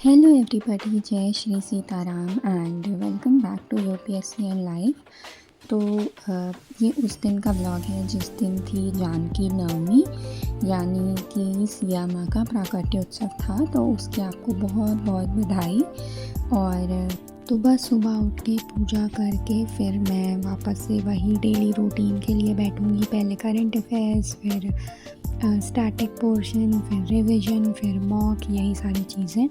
Hello everybody, जय Shri Sitaram and welcome back to UPSC and life. तो ये उस दिन का व्लॉग है जिस दिन थी जानकी नवमी, यानी कि सिया माँ का प्राकट्य उत्सव था। तो उसकी आपको बहुत बहुत बधाई। और तो बस सुबह उठ के पूजा करके फिर मैं वापस से वही डेली रूटीन के लिए बैठूँगी। पहले करंट अफेयर्स, फिर स्टैटिक पोर्शन, फिर रिवीजन, फिर मॉक, यही सारी चीज़ें।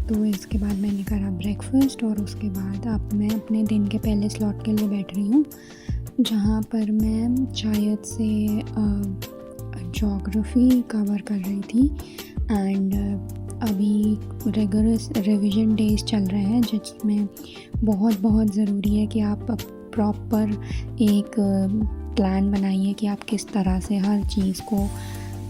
तो इसके बाद मैंने करा ब्रेकफास्ट और उसके बाद अब मैं अपने दिन के पहले स्लॉट के लिए बैठ रही हूँ, जहाँ पर मैं शायद से ज्योग्राफी कवर कर रही थी। एंड अभी रेगुलर रिवीजन डेज चल रहे हैं, जिसमें बहुत बहुत ज़रूरी है कि आप प्रॉपर एक प्लान बनाइए कि आप किस तरह से हर चीज़ को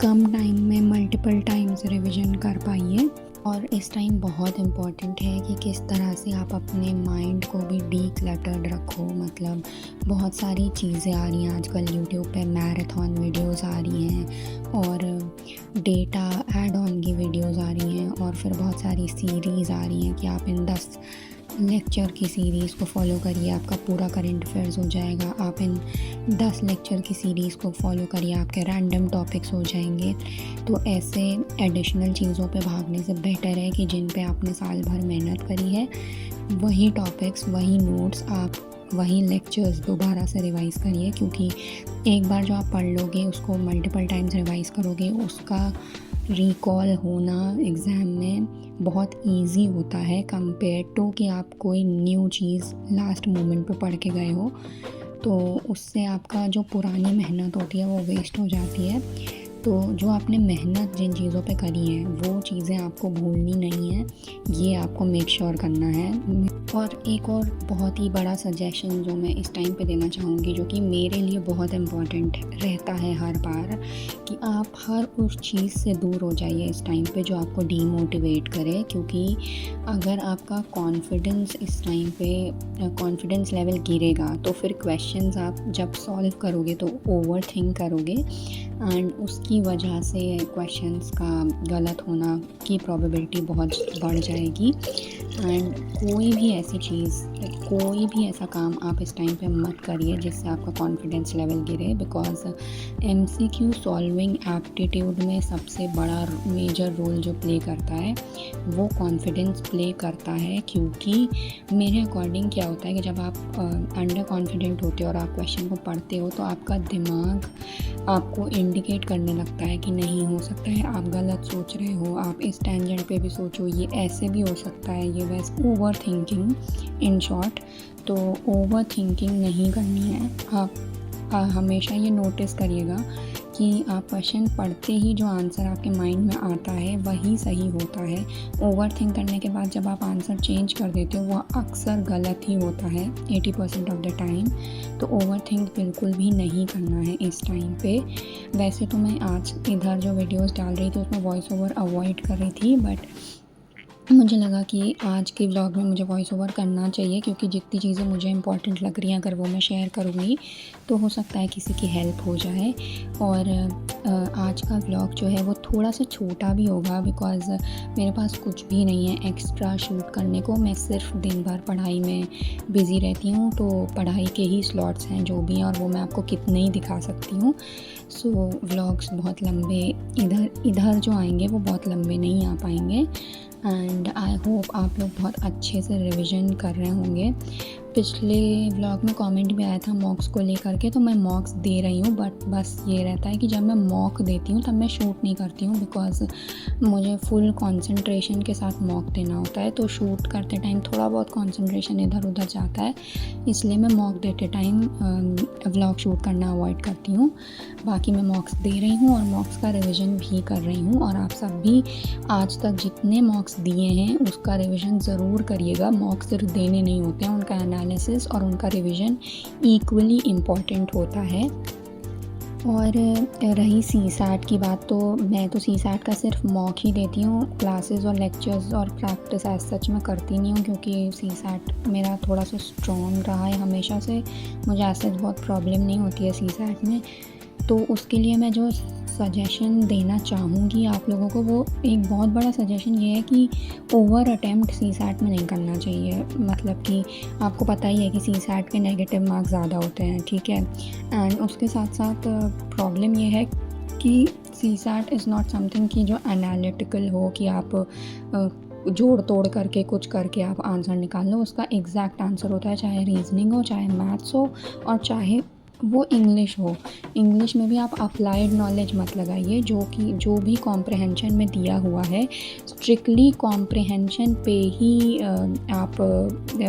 कम टाइम में मल्टीपल टाइम्स रिवीजन कर पाइए। और इस टाइम बहुत इम्पॉर्टेंट है कि किस तरह से आप अपने माइंड को भी डीक्लटर्ड रखो। मतलब बहुत सारी चीज़ें आ रही हैं आजकल यूट्यूब पे, मैराथन वीडियोस आ रही हैं और डेटा ऐड ऑन की वीडियोस आ रही हैं, और फिर बहुत सारी सीरीज़ आ रही हैं कि आप इन 10 लेक्चर की सीरीज़ को फॉलो करिए, आपका पूरा करंट अफेयर्स हो जाएगा। आप इन 10 लेक्चर की सीरीज़ को फॉलो करिए, आपके रैंडम टॉपिक्स हो जाएंगे। तो ऐसे एडिशनल चीज़ों पे भागने से बेटर है कि जिन पे आपने साल भर मेहनत करी है, वही टॉपिक्स, वही नोट्स, आप वही लेक्चर्स दोबारा से रिवाइज़ करिए। क्योंकि एक बार जो आप पढ़ लोगे, उसको मल्टीपल टाइम्स रिवाइज़ करोगे, उसका रिकॉल होना एग्ज़ाम में बहुत इजी होता है कंपेयर टू कि आप कोई न्यू चीज़ लास्ट मोमेंट पे पढ़ के गए हो। तो उससे आपका जो पुरानी मेहनत होती है वो वेस्ट हो जाती है। तो जो आपने मेहनत जिन चीज़ों पे करी है, वो चीज़ें आपको भूलनी नहीं है, ये आपको मेक श्योर करना है। और एक और बहुत ही बड़ा सजेशन जो मैं इस टाइम पे देना चाहूँगी, जो कि मेरे लिए बहुत इम्पॉर्टेंट रहता है हर बार, कि आप हर उस चीज़ से दूर हो जाइए इस टाइम पे जो आपको डीमोटिवेट करे। क्योंकि अगर आपका कॉन्फिडेंस इस टाइम पे कॉन्फिडेंस लेवल गिरेगा, तो फिर क्वेश्चंस आप जब सॉल्व करोगे तो ओवर थिंक करोगे, एंड उसकी वजह से क्वेश्चंस का गलत होना की प्रोबेबिलिटी बहुत बढ़ जाएगी। एंड कोई भी ऐसी चीज़, कोई भी ऐसा काम आप इस टाइम पे मत करिए जिससे आपका कॉन्फिडेंस लेवल गिरे। बिकॉज एमसीक्यू सॉल्विंग एप्टीट्यूड में सबसे बड़ा मेजर रोल जो प्ले करता है वो कॉन्फिडेंस प्ले करता है। क्योंकि मेरे अकॉर्डिंग क्या होता है कि जब आप अंडर कॉन्फिडेंट होते हो और आप क्वेश्चन को पढ़ते हो, तो आपका दिमाग आपको इंडिकेट करने लगता है कि नहीं, हो सकता है आप गलत सोच रहे हो, आप इस टेंजेंट पे भी सोचो, ये ऐसे भी हो सकता है, ये वैसे। Over thinking in short. तो ओवर थिंकिंग नहीं करनी है। आप हमेशा ये नोटिस करिएगा कि आप क्वेश्चन पढ़ते ही जो आंसर आपके माइंड में आता है वही सही होता है। ओवर थिंक करने के बाद जब आप आंसर चेंज कर देते हो, वह अक्सर गलत ही होता है 80% ऑफ द टाइम। तो ओवर थिंक बिल्कुल भी नहीं करना है इस टाइम पे। वैसे तो मैं आज इधर जो वीडियोस डाल रही थी उसमें वॉइस ओवर अवॉइड कर रही थी, बट मुझे लगा कि आज के व्लॉग में मुझे वॉइस ओवर करना चाहिए, क्योंकि जितनी चीज़ें मुझे इंपॉर्टेंट लग रही हैं अगर वो मैं शेयर करूँगी तो हो सकता है किसी की हेल्प हो जाए। और आज का व्लॉग जो है वो थोड़ा सा छोटा भी होगा, बिकॉज़ मेरे पास कुछ भी नहीं है एक्स्ट्रा शूट करने को। मैं सिर्फ दिन भर पढ़ाई में बिज़ी रहती हूँ, तो पढ़ाई के ही स्लॉट्स हैं जो भी हैं, और वो मैं आपको कितने ही दिखा सकती हूँ। सो व्लॉग्स बहुत लंबे इधर जो आएंगे वो बहुत लंबे नहीं आ पाएंगे। एंड आई होप आप लोग बहुत अच्छे से रिवीजन कर रहे होंगे। पिछले व्लॉग में कमेंट भी आया था मॉक्स को लेकर के, तो मैं मॉक्स दे रही हूँ, बट बस ये रहता है कि जब मैं मॉक देती हूँ तब मैं शूट नहीं करती हूँ, बिकॉज़ मुझे फुल कंसंट्रेशन के साथ मॉक देना होता है। तो शूट करते टाइम थोड़ा बहुत कंसंट्रेशन इधर उधर जाता है, इसलिए मैं मॉक देते टाइम व्लॉग शूट करना अवॉइड करती हूँ। बाकी मैं मॉक्स दे रही हूँ और मॉक्स का रिविज़न भी कर रही हूँ। और आप सब भी आज तक जितने मॉक्स दिए हैं उसका रिवीजन ज़रूर करिएगा। मॉक्स सिर्फ देने नहीं होते हैं, उनका एनालिसिस और उनका रिवीजन इक्वली इम्पॉर्टेंट होता है। और रही सीसैट की बात, तो मैं तो सीसैट का सिर्फ मॉक ही देती हूँ। क्लासेस और लेक्चर्स और प्रैक्टिस एज सच मैं करती नहीं हूँ, क्योंकि सीसैट मेरा थोड़ा सा स्ट्रॉन्ग रहा है हमेशा से। मुझे एज सच बहुत प्रॉब्लम नहीं होती है सीसैट में। तो उसके लिए मैं जो सजेशन देना चाहूँगी आप लोगों को, वो एक बहुत बड़ा सजेशन ये है कि ओवर अटेम्प्ट सीसैट में नहीं करना चाहिए। मतलब कि आपको पता ही है कि सीसैट के नेगेटिव मार्क्स ज़्यादा होते हैं, ठीक है। एंड उसके साथ साथ प्रॉब्लम ये है कि सीसैट इज़ नॉट समथिंग कि जो एनालिटिकल हो कि आप जोड़ तोड़ करके कुछ करके आप आंसर निकाल लो। उसका एग्जैक्ट आंसर होता है, चाहे रीजनिंग हो, चाहे मैथ्स हो, और चाहे वो इंग्लिश हो। इंग्लिश में भी आप अप्लाइड नॉलेज मत लगाइए, जो भी कॉम्प्रहेंशन में दिया हुआ है स्ट्रिक्टली कॉम्प्रहेंशन पे ही आप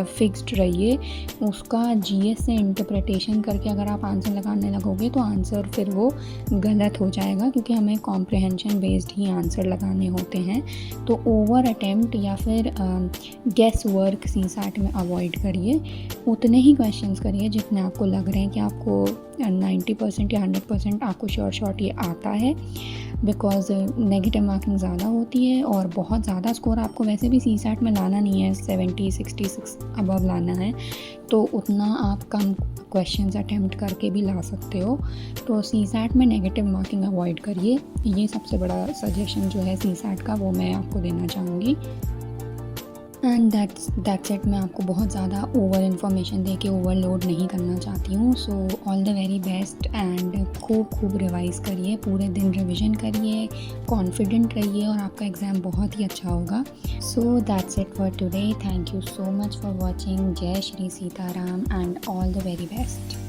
फिक्स्ड रहिए। उसका जीएस से इंटरप्रिटेशन करके अगर आप आंसर लगाने लगोगे तो आंसर फिर वो गलत हो जाएगा, क्योंकि हमें कॉम्प्रहेंशन बेस्ड ही आंसर लगाने होते हैं। तो ओवर अटेम्प्ट या फिर गेस वर्क सीसैट में अवॉइड करिए। उतने ही क्वेश्चंस करिए जितने आपको लग रहे हैं कि आपको 90% या 100% आपको शॉर्ट ये आता है, बिकॉज़ नेगेटिव मार्किंग ज़्यादा होती है और बहुत ज़्यादा स्कोर आपको वैसे भी सीसैट में लाना नहीं है, 70 66 अबव लाना है, तो उतना आप कम क्वेश्चंस अटेम्प्ट करके भी ला सकते हो। तो सीसैट में नेगेटिव मार्किंग अवॉइड करिए। ये सबसे बड़ा सजेशन जो है सीसैट का वो मैं आपको देना चाहूँगी। And that's it. मैं आपको बहुत ज़्यादा ओवर इन्फॉर्मेशन दे के ओवरलोड नहीं करना चाहती हूँ। So all the very best and खूब रिवाइज़ करिए, पूरे दिन रिवीजन करिए, कॉन्फिडेंट रहिए और आपका एग्ज़ाम बहुत ही अच्छा होगा। So that's it for today. Thank you so much for watching. जय Shri Sitaram and all the very best.